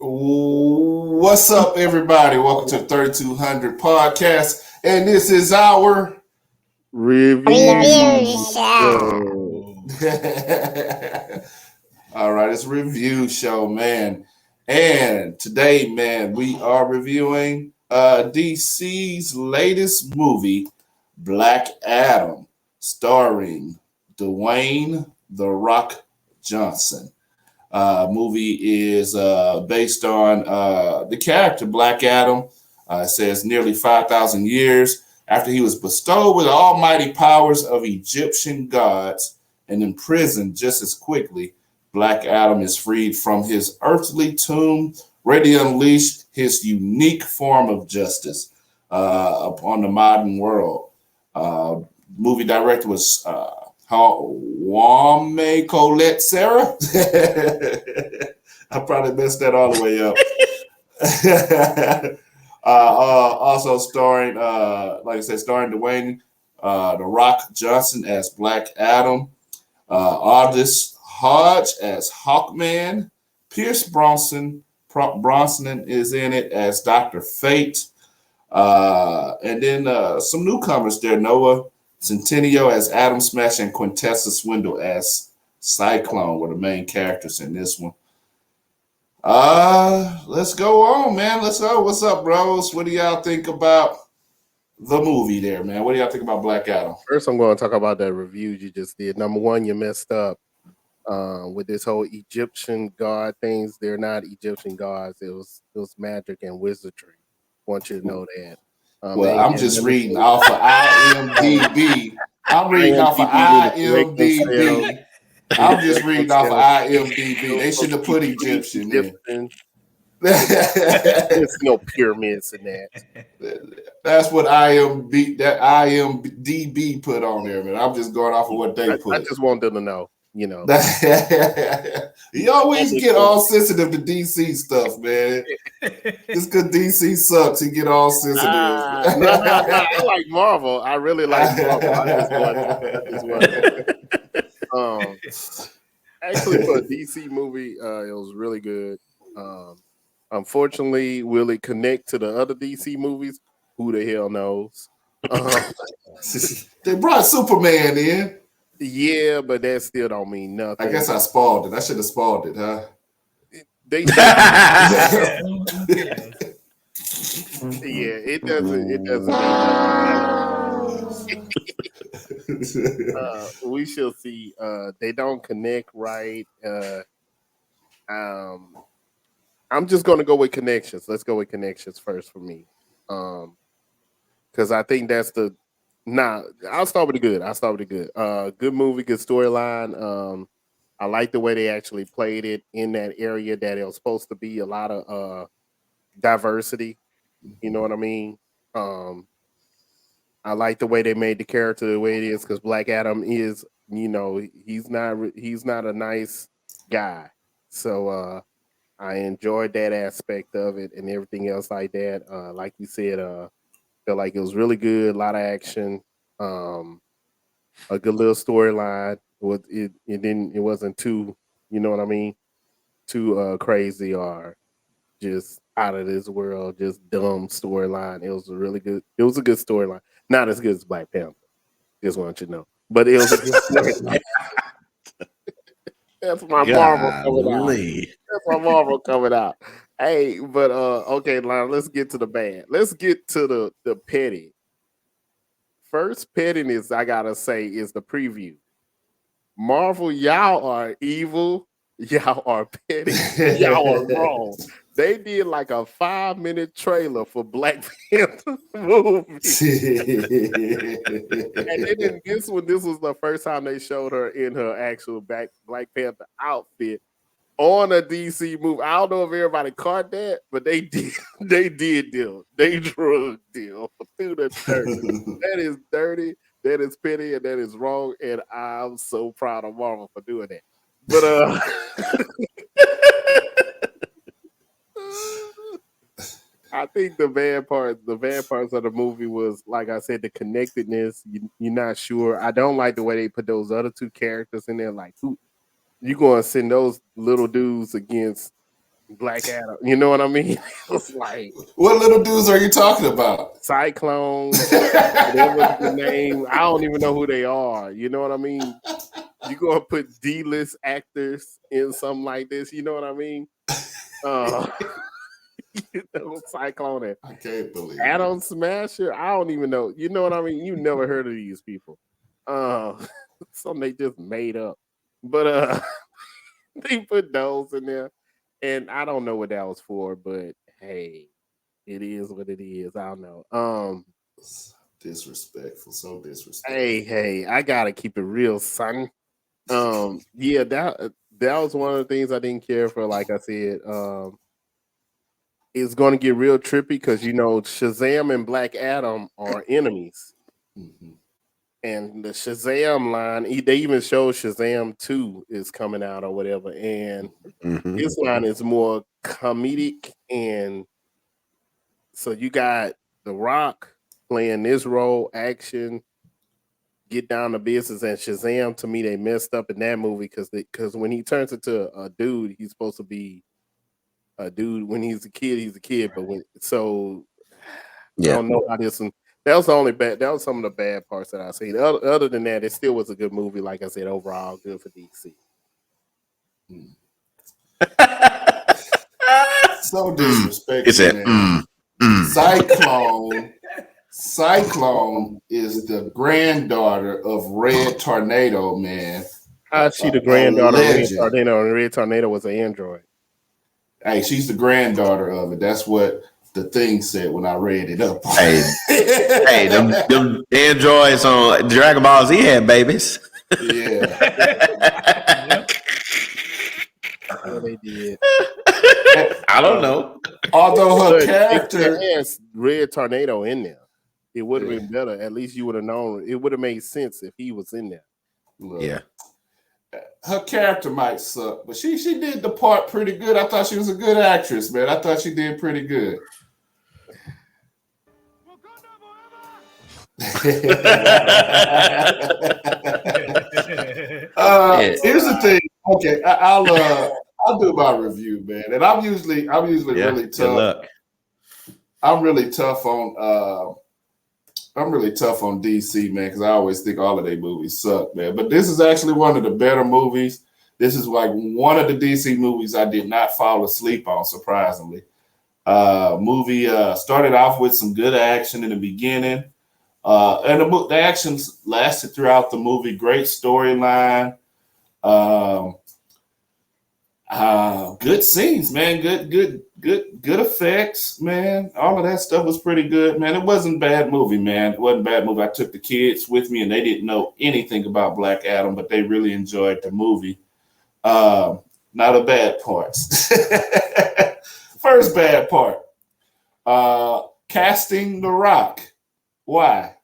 What's up, everybody? Welcome to the 3200 podcast, and this is our Review Show. all right. It's a review show, man, and today, man, we are reviewing DC's latest movie, Black Adam, starring Dwayne the Rock Johnson. Movie is based on the character Black Adam. It says nearly 5,000 years after he was bestowed with the almighty powers of Egyptian gods and imprisoned just as quickly, Black Adam is freed from his earthly tomb, ready to unleash his unique form of justice upon the modern world. Movie director was Wame Colette Sarah. I probably messed that all the way up. Also starring, like I said, starring Dwayne The Rock Johnson as Black Adam, Aldous Hodge as Hawkman, Pierce Bronson is in it as Dr. Fate, and then some newcomers there, Noah Centineo as Adam Smash and Quintessa Swindle as Cyclone were the main characters in this one. Let's go on, man. Let's go. What's up, bros? What do y'all think about the movie there, man? What do y'all think about Black Adam? First, I'm going to talk about that review you just did. Number one, you messed up with this whole Egyptian god things. They're not Egyptian gods. It was magic and wizardry. I want you to know that. Well, I'm just reading off of IMDb. I'm reading off of IMDb. I'm just reading off of IMDb. They should have put Egyptian in. There's no pyramids in that. That's what IMDb put on there, man. I'm just going off of what they put. I just want them to know, you know. You always get all sensitive to DC stuff, man. Just because DC sucks, you get all sensitive. I like Marvel. I really like Marvel. Actually, for a DC movie, it was really good. Unfortunately, will it connect to the other DC movies? Who the hell knows? They brought Superman in. Yeah, but that still don't mean nothing. I guess I spoiled it. I should have spoiled it, huh? Yeah, it doesn't. It doesn't. We shall see. They don't connect right. I'm just going to go with connections. Let's go with connections first for me, because I think that's the. I'll start with the good. Good movie, good storyline. I like the way they actually played it in that area that it was supposed to be a lot of diversity. You know what I mean? I like the way they made the character the way it is because Black Adam is, he's not a nice guy. So I enjoyed that aspect of it and everything else like that. Like you said, felt like it was really good, a lot of action, a good little storyline. It wasn't too, you know what I mean, too crazy or just out of this world, just dumb storyline. It was a good storyline. Not as good as Black Panther. Just want you to know. But it was a good storyline. That's my Marvel coming out. That's my Marvel coming out. Hey, but okay, now let's get to the bad. Let's get to the petty. First pettiness I gotta say is the preview. Marvel, y'all are evil. Y'all are petty. Y'all are wrong. They did like a 5-minute trailer for Black Panther movie. And then in this one, this was the first time they showed her in her actual Black Panther outfit on a DC movie. I don't know if everybody caught that, but they did. They did deal. They drug deal through the dirt. That is dirty. That is petty, and that is wrong. And I'm so proud of Marvel for doing that. But I think the bad parts of the movie was, like I said, the connectedness. You're not sure. I don't like the way they put those other two characters in there. Like, who you going to send those little dudes against Black Adam. You know what I mean? It's like What little dudes are you talking about? Cyclone, whatever the name. I don't even know who they are. You know what I mean? You gonna put D-list actors in something like this? You know what I mean? Cyclone. I can't believe Adam Smasher. I don't even know. You know what I mean? You never heard of these people. Something they just made up. But they put those in there, and I don't know what that was for. But hey, it is what it is. I don't know. Disrespectful, so disrespectful. Hey, I gotta keep it real, son. Yeah, that was one of the things I didn't care for. Like I said, it's going to get real trippy because Shazam and Black Adam are enemies, and the Shazam line, they even show Shazam 2 is coming out or whatever, and this line is more comedic, and so you got The Rock playing this role, action, get down to business, and Shazam, to me, they messed up in that movie because when he turns into a dude, he's supposed to be a dude. When he's a kid, but I don't know how this one. That was the only bad. That was some of the bad parts that I seen. Other than that, it still was a good movie. Like I said, overall, good for DC. So disrespectful. Cyclone is the granddaughter of Red Tornado, man. How's she the granddaughter of Red Tornado? And Red Tornado was an android. Hey, she's the granddaughter of it. That's what the thing said when I read it up. Hey, them androids on Dragon Ball Z had babies. Yeah. What they did. I don't know. Although her character has Red Tornado in there, it would have been better. At least you would have known. It would have made sense if he was in there. Yeah. Her character might suck, but she did the part pretty good. I thought she was a good actress, man. I thought she did pretty good. Here's the thing. Okay, I'll do my review, man. And I'm usually really tough. Good luck. I'm really tough on DC, man, because I always think all of their movies suck, man. But this is actually one of the better movies. This is like one of the DC movies I did not fall asleep on, surprisingly. Movie started off with some good action in the beginning. And the action lasted throughout the movie. Great storyline. Good scenes, man. Good effects, man. All of that stuff was pretty good, man. It wasn't a bad movie, man. It wasn't a bad movie. I took the kids with me, and they didn't know anything about Black Adam, but they really enjoyed the movie. Not a bad part. First bad part. Casting The Rock. Why?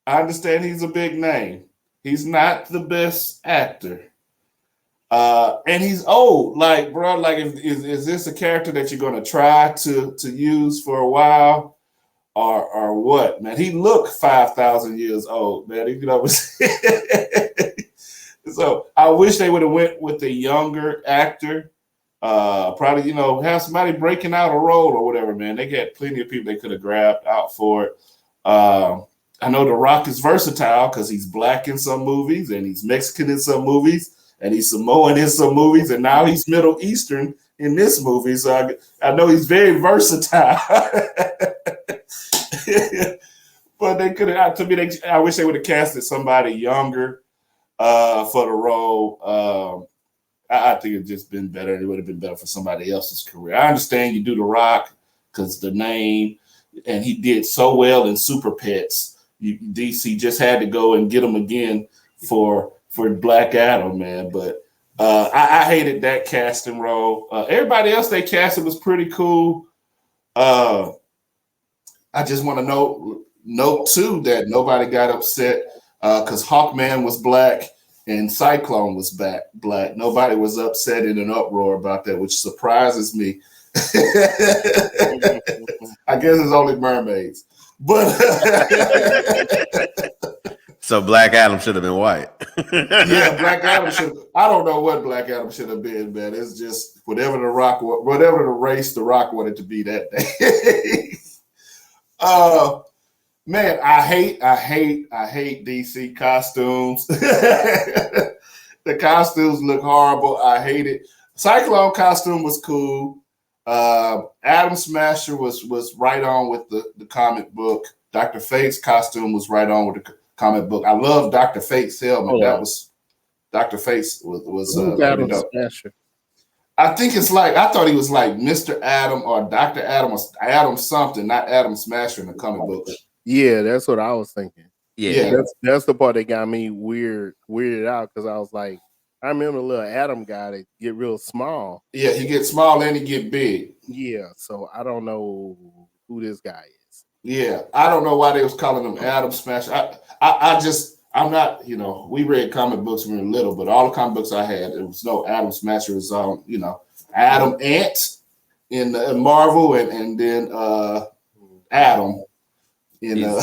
I understand he's a big name. He's not the best actor. And he's old. Like, bro, like, is this a character that you're going to try to use for a while? Or what, man? He looked 5,000 years old, man. So I wish they would have went with a younger actor. Probably, have somebody breaking out a role or whatever, man. They got plenty of people they could have grabbed out for it. I know The Rock is versatile because he's black in some movies and he's Mexican in some movies and he's Samoan in some movies and now he's Middle Eastern in this movie. So I know he's very versatile. But they could have, to me, I wish they would have casted somebody younger for the role. I think it'd just been better. It would have been better for somebody else's career. I understand you do The Rock because the name, and he did so well in Super Pets. DC just had to go and get him again for Black Adam, man. But I hated that casting role. Everybody else they casted was pretty cool. I just want to note too that nobody got upset because Hawkman was black and Cyclone was black. Nobody was upset in an uproar about that, which surprises me. I guess it's only mermaids. But So Black Adam should have been white. Yeah, Black Adam should. I don't know what Black Adam should have been, man. It's just whatever whatever the race the Rock wanted to be that day. Man, I hate DC costumes. The costumes look horrible. I hate it. Cyclone costume was cool. Atom Smasher was right on with the comic book. Dr. Fate's costume was right on with the comic book. I love Dr. Fate's helmet. Oh, yeah. That was Dr. Fate's was Atom Smasher. I think it's like I thought he was like Mr. Adam or Dr. Adam or Adam something, not Atom Smasher in the comic books. Yeah, that's what I was thinking. Yeah. That's the part that got me weirded out because I was like, I remember the little Adam guy that get real small. Yeah, he gets small and he get big. Yeah, so I don't know who this guy is. Yeah, I don't know why they was calling him Adam Smasher. I'm not, we read comic books when we were little, but all the comic books I had, there was no Adam Smasher. It was Adam Ant in Marvel and then Adam in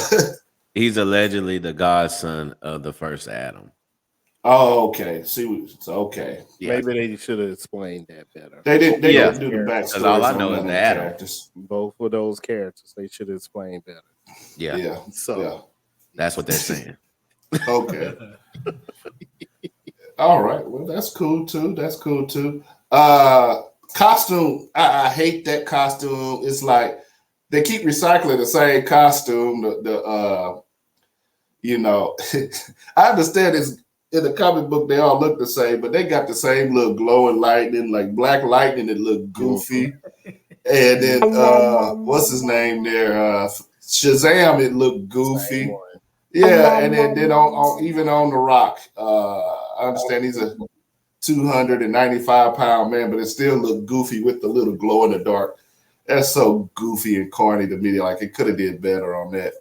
He's allegedly the godson of the first Adam. Oh, okay. See, okay. Yeah. Maybe they should have explained that better. They didn't do the backstory. Because all I know is the Adam. Characters. Both of those characters, they should have explained better. Yeah. So that's what they're saying. Okay. All right. Well, that's cool too. Costume. I hate that costume. It's like they keep recycling the same costume. I understand it's in the comic book they all look the same, but they got the same little glowing lightning, like Black Lightning. It looked goofy, and then what's his name there? Shazam. It looked goofy. Yeah, and then on even on the Rock, I understand he's a 295-pound man, but it still looked goofy with the little glow in the dark. That's so goofy and corny to me. Like it could have did better on that.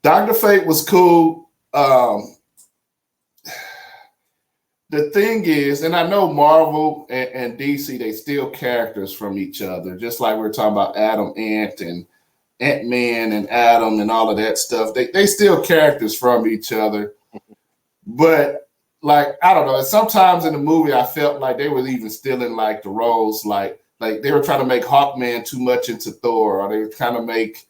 Dr. Fate was cool. The thing is, and I know Marvel and DC, they steal characters from each other, just like we were talking about Adam Ant and Ant-Man and Adam and all of that stuff. They steal characters from each other. But like, I don't know, sometimes in the movie I felt like they were even stealing like the roles, like they were trying to make Hawkman too much into Thor, or they were trying to make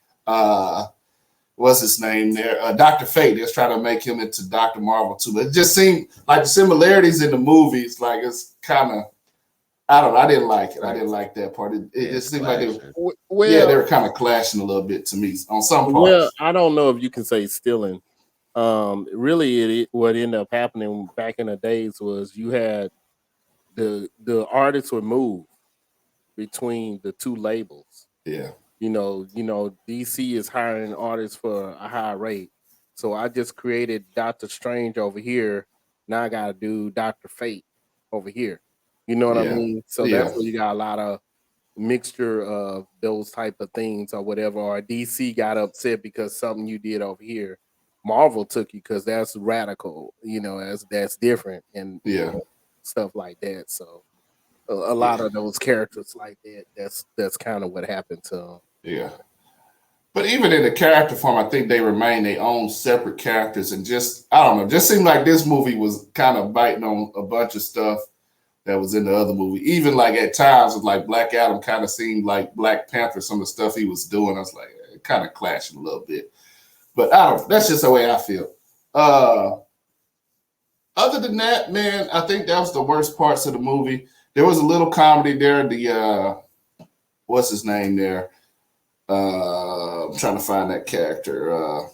what's his name there? Dr. Fate. They was trying to make him into Dr. Marvel too. It just seemed like the similarities in the movies, like it's kind of, I don't know. I didn't like it. I didn't like that part. It just seemed like they were kind of clashing a little bit to me on some parts. Well, I don't know if you can say stealing. Really, what ended up happening back in the days was you had the artists would move between the two labels. Yeah. DC is hiring artists for a high rate. So I just created Doctor Strange over here. Now I got to do Dr. Fate over here. You know what I mean? So that's where you got a lot of mixture of those type of things or whatever. Or DC got upset because something you did over here. Marvel took you because that's radical, that's different and stuff like that. So a lot of those characters like that, that's kind of what happened to them. Yeah. But even in the character form, I think they remain their own separate characters and I don't know, just seemed like this movie was kind of biting on a bunch of stuff that was in the other movie. Even like at times with like Black Adam kind of seemed like Black Panther, some of the stuff he was doing. I was like, it kind of clashing a little bit. But that's just the way I feel. Other than that, man, I think that was the worst parts of the movie. There was a little comedy there. What's his name there? I'm trying to find that character.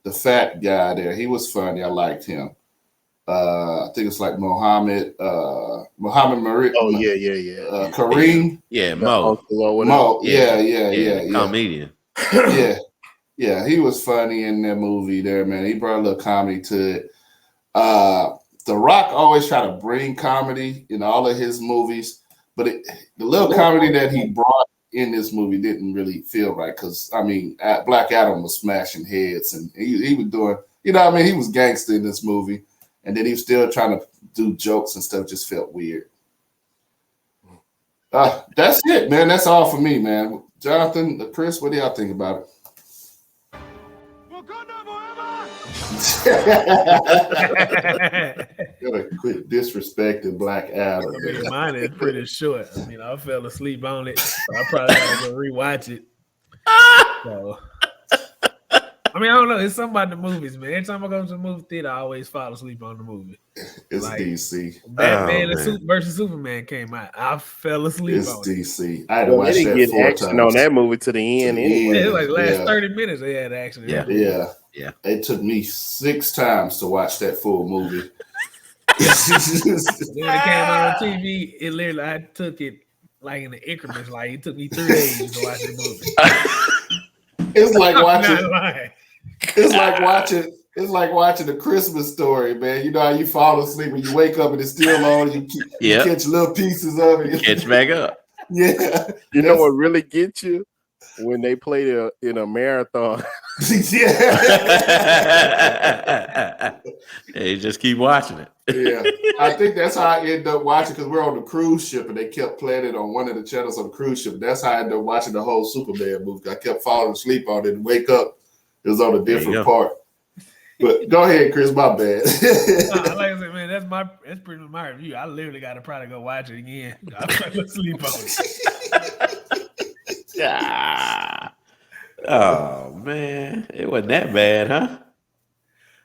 The fat guy there. He was funny. I liked him. I think it's like Mohammed Murray. Oh, yeah. Kareem. Yeah, Mo. Mo. Yeah. Comedian. Yeah, he was funny in that movie there, man. He brought a little comedy to it. The Rock always try to bring comedy in all of his movies, but the little comedy that he brought in this movie didn't really feel right because, I mean, Black Adam was smashing heads and he was doing, he was gangster in this movie. And then he was still trying to do jokes and stuff, just felt weird. That's it, man. That's all for me, man. Jonathan, Chris, what do y'all think about it? Wakanda forever! Gotta quit disrespecting Black Adam. I mean, mine is pretty short. I mean, I fell asleep on it, so I probably gotta go rewatch it. So, I mean, I don't know. It's something about the movies, man. Every time I go to the movie theater, I always fall asleep on the movie. It's Like, DC. Batman versus Superman came out. I fell asleep It's on it. DC. I had to Well, watch they didn't that get 4 action times. on that movie to the end anyway. Yeah, it was like last Yeah. 30 minutes they had action. Yeah. Yeah. It took me 6 times to watch that full movie. Then when it came out on TV, it literally I took it like in the increments. Like it took me 3 days to watch the movie. It's like I'm watching. not lying. It's like watching a Christmas Story, man. You know how you fall asleep and you wake up and it's still on. You catch little pieces of it. Catch back up. Yeah. You know what really gets you? When they play in a marathon. Yeah. Hey, just keep watching it. Yeah. I think that's how I ended up watching because we're on the cruise ship and they kept playing it on one of the channels on the cruise ship. That's how I ended up watching the whole Superman movie. I kept falling asleep on it and wake up. It was on a different part. But go ahead, Chris. My bad. Like I said, man, that's pretty much my review. I literally got to probably go watch it again. I fell asleep on it. Oh man, it wasn't that bad, huh?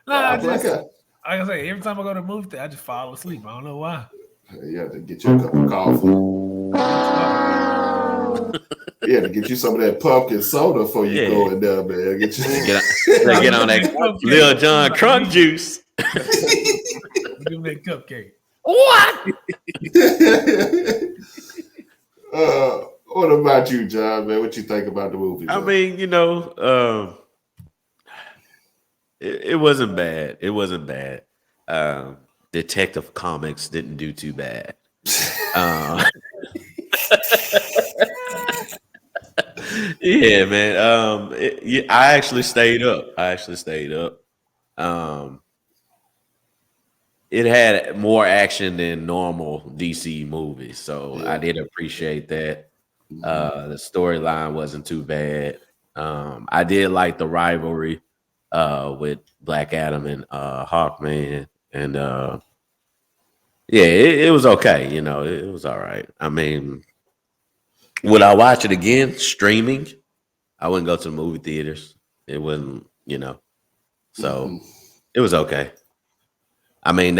No, like I say, every time I go to the movie theater, I just fall asleep. I don't know why. You have to get you a cup of coffee. Yeah, to get you some of that pumpkin soda before you go in there, man. Get on that Lil John Crunk juice. Give me that cupcake. What? What about you, John, man? What you think about the movie? Man? I mean, it wasn't bad. It wasn't bad. Detective Comics didn't do too bad. Yeah, man. I actually stayed up. It had more action than normal DC movies, so I did appreciate that. The storyline wasn't too bad. I did like the rivalry with Black Adam and Hawkman, and it was okay. It was all right. I mean, would I watch it again streaming? I wouldn't go to the movie theaters. It wasn't, so it was okay. I mean,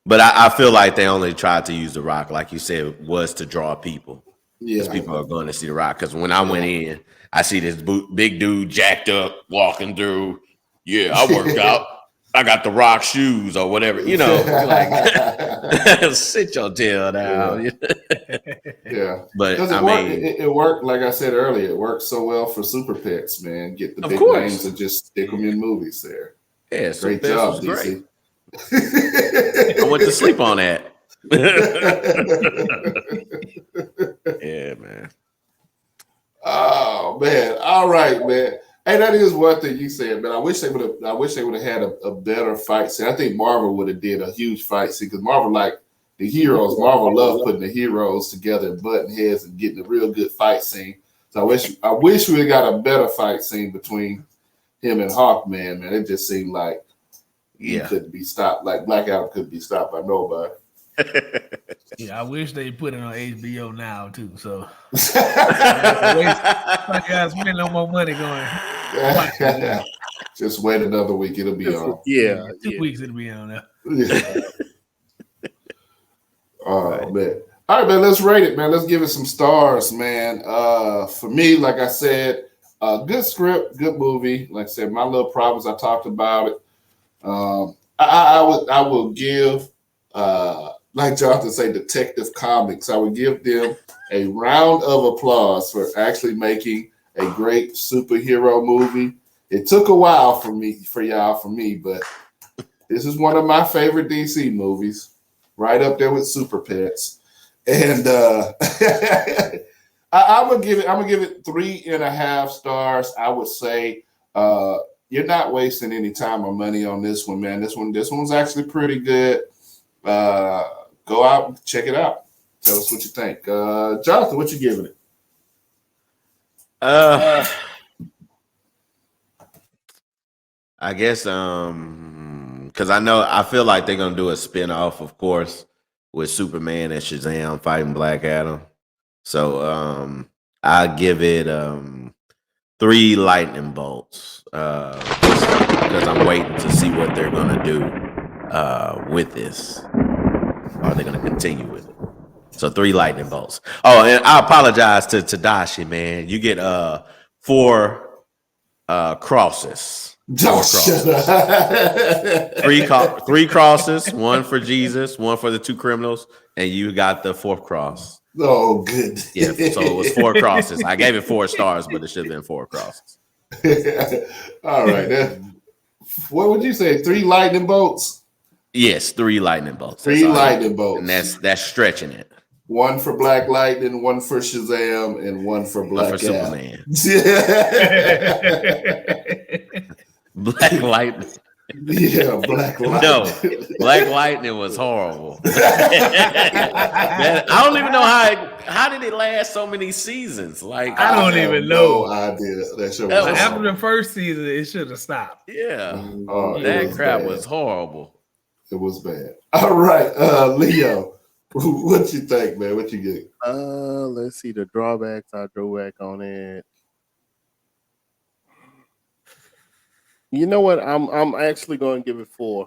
but I feel like they only tried to use The Rock, like you said, was to draw people. Because people are going to see The Rock. Because when I went in, I see this big dude jacked up walking through. Yeah, I worked out. I got The Rock shoes or whatever. Like sit your tail down. Yeah, but it worked. Like I said earlier, it worked so well for super pets, man. Get the big names and just stick them in movies there. Yeah, great job, DC. I went to sleep on that. Yeah, man. Oh man! All right, man. Hey, that is one thing you said, man. I wish they would have had a better fight scene. I think Marvel would have did a huge fight scene because Marvel like the heroes. Marvel love putting the heroes together and button heads and getting a real good fight scene. So I wish we got a better fight scene between him and Hawkman. Man, it just seemed like he couldn't be stopped. Like Black Adam couldn't be stopped by nobody. Yeah, I wish they put it on HBO now too. So I gotta spend no more money going. Just wait another week; it'll be on. 2 weeks it'll be on there. Oh man! All right, man. Let's rate it, man. Let's give it some stars, man. For me, like I said, good script, good movie. Like I said, my little problems. I talked about it. I will give. Like Jonathan say, Detective Comics. I would give them a round of applause for actually making a great superhero movie. It took a while for me, but this is one of my favorite DC movies, right up there with Super Pets. And I'm gonna give it 3.5 stars. I would say you're not wasting any time or money on this one, man. This one's actually pretty good. Go out and check it out. Tell us what you think. Jonathan, what you giving it? I guess because I feel like they're gonna do a spinoff, of course, with Superman and Shazam fighting Black Adam. So I give it 3 lightning bolts because I'm waiting to see what they're gonna do with this. Are they gonna continue with it? So 3 lightning bolts. Oh, and I apologize to Tadashi, man. You get 4 crosses. Don't shut up. 3 crosses, 1 for Jesus, 1 for the 2 criminals, and you got the 4th cross. Oh, good. Yeah, so it was 4 crosses. I gave it 4 stars, but it should have been 4 crosses. All right. What would you say? 3 lightning bolts? Yes, 3 lightning bolts. 3 lightning bolts. And that's stretching it. 1 for Black Lightning, 1 for Shazam, and 1 for Black Superman. Yeah. Black Lightning. Yeah, Black Lightning. No, Black Lightning was horrible. Man, I don't even know how did it last so many seasons? Like I don't even know. No idea. That show That was was- After the first season, it should have stopped. Yeah, Oh, it that was crap bad. was horrible. It was bad. All right, Leo, what you think, man? What you get? Let's see the drawbacks. I drew back on it. You know what? I'm actually going to give it 4.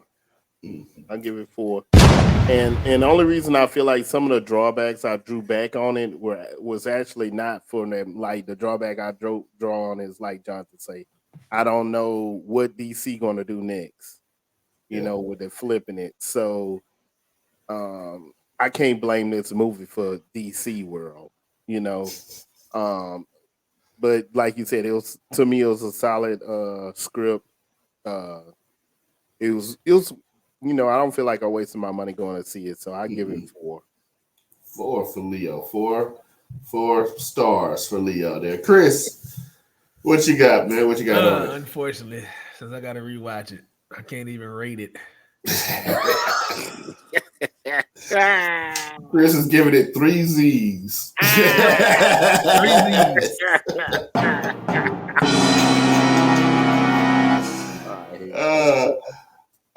I'll give it 4. And the only reason I feel like some of the drawbacks I drew back on it was actually not for them. Like the drawback I draw on is like Jonathan say, I don't know what DC going to do next. You know, with it flipping it. So I can't blame this movie for DC world, you know. But like you said, it was a solid script. It was you know, I don't feel like I wasted my money going to see it, so I give it 4. 4 for Leo. 4 stars for Leo there. Chris, what you got, man? What you got on it? Unfortunately, since I got to rewatch it, I can't even rate it. Chris is giving it 3 Z's. 3 Z's.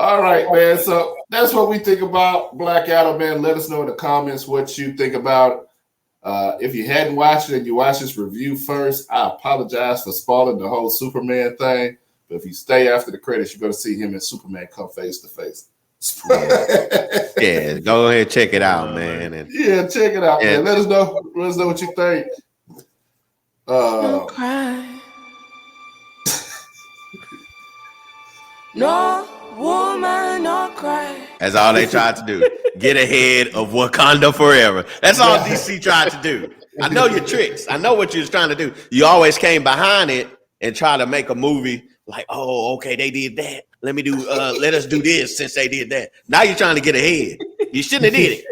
All right, man. So that's what we think about Black Adam, man. Let us know in the comments what you think about it. If you hadn't watched it and you watched this review first, I apologize for spoiling the whole Superman thing. But if you stay after the credits, you're going to see him and Superman come face to face. Yeah, go ahead, check it out, man. And Yeah, check it out, man. Let us know what you think. Don't cry. No woman, no cry. that's all they tried to do. Get ahead of Wakanda forever. That's all DC tried to do. I know your tricks. I know what you was trying to do. You always came behind it and try to make a movie like, oh, okay, they did that. Let us do this since they did that. Now you're trying to get ahead. You shouldn't have did it.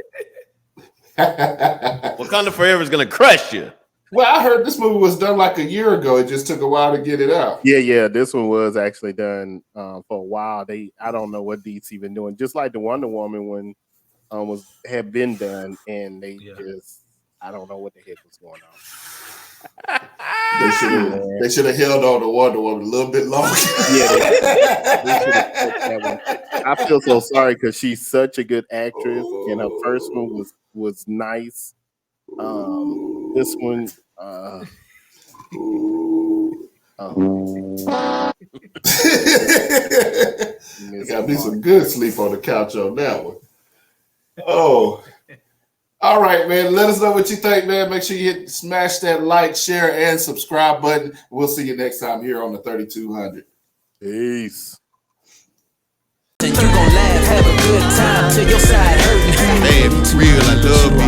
Wakanda Forever is gonna crush you. Well, I heard this movie was done like a year ago. It just took a while to get it out. Yeah, this one was actually done for a while. I don't know what DC been doing. Just like the Wonder Woman one had been done, and just I don't know what the heck was going on. They should have held on to Wonder Woman a little bit longer. They should've took that one. I feel so sorry because she's such a good actress, and her first one was nice. This one, got me some good sleep on the couch on that one. Oh, all right, man. Let us know what you think, man. Make sure you smash that like, share, and subscribe button. We'll see you next time here on the 3200. Peace. You gon' laugh, have a good time till your side hurting. Hey, it's real. I love you.